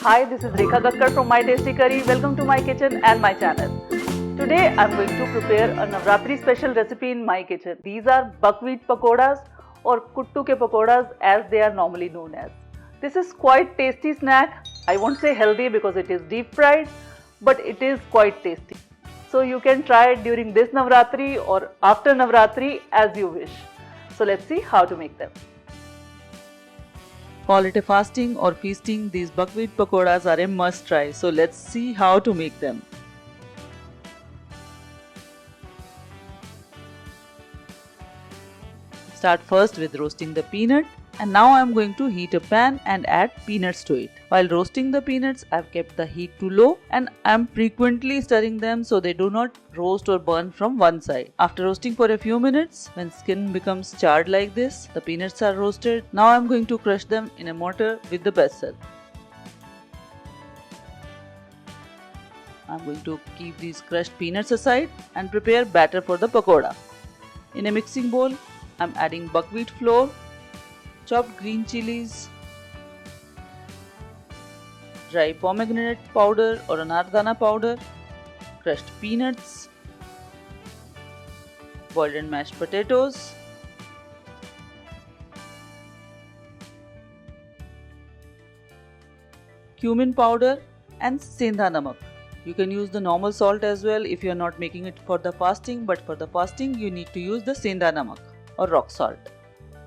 Hi, this is Rekha Kakkar from My Tasty Curry. Welcome to my kitchen and my channel. Today I'm going to prepare a Navratri special recipe in my kitchen. These are buckwheat pakoras or Kuttu Ke Pakoras as they are normally known as. This is quite tasty snack. I won't say healthy because it is deep fried, but it is quite tasty. So you can try it during this Navratri or after Navratri as you wish. So let's see how to make them. Call it a fasting or feasting, these buckwheat pakoras are a must try. So let's see how to make them. Start first with roasting the peanut, and now I am going to heat a pan and add peanuts to it. While roasting the peanuts, I have kept the heat to low and I am frequently stirring them so they do not roast or burn from one side. After roasting for a few minutes, when skin becomes charred like this, the peanuts are roasted. Now I am going to crush them in a mortar with the pestle. I am going to keep these crushed peanuts aside and prepare batter for the pakora. In a mixing bowl, I am adding buckwheat flour, chopped green chilies, dry pomegranate powder or Anardana powder, crushed peanuts, boiled and mashed potatoes, cumin powder and Sendha namak. You can use the normal salt as well if you are not making it for the fasting, but for the fasting you need to use the Sendha namak or rock salt.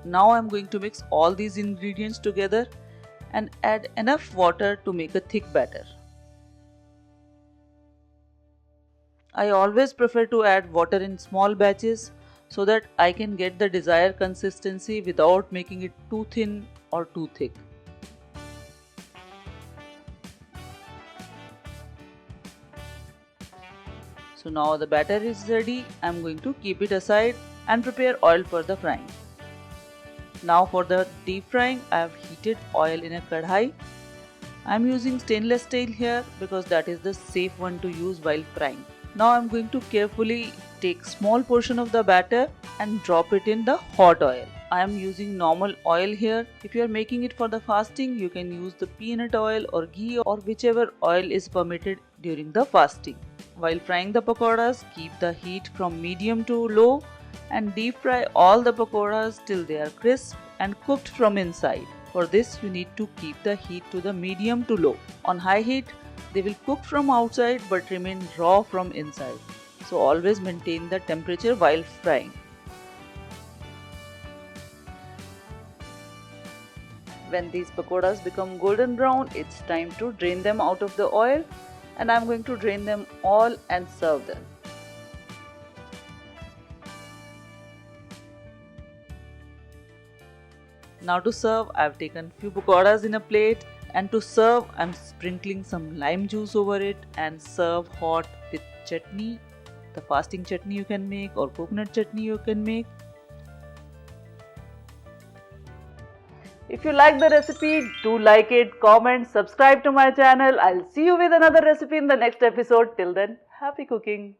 Now I am going to mix all these ingredients together and add enough water to make a thick batter. I always prefer to add water in small batches so that I can get the desired consistency without making it too thin or too thick. So now the batter is ready. I am going to keep it aside and prepare oil for the frying. Now for the deep frying, I have heated oil in a kadhai. I am using stainless steel here because that is the safe one to use while frying. Now I am going to carefully take small portion of the batter and drop it in the hot oil. I am using normal oil here. If you are making it for the fasting, you can use the peanut oil or ghee or whichever oil is permitted during the fasting. While frying the pakoras, keep the heat from medium to low and deep fry all the pakoras till they are crisp and cooked from inside. For this, you need to keep the heat to the medium to low. On high heat, they will cook from outside but remain raw from inside. So always maintain the temperature while frying. When these pakoras become golden brown, it's time to drain them out of the oil, and I'm going to drain them all and serve them. Now to serve, I've taken few pakoras in a plate, and to serve, I'm sprinkling some lime juice over it and serve hot with chutney. The fasting chutney you can make or coconut chutney you can make. If you like the recipe, do like it, comment, subscribe to my channel. I'll see you with another recipe in the next episode. Till then, happy cooking!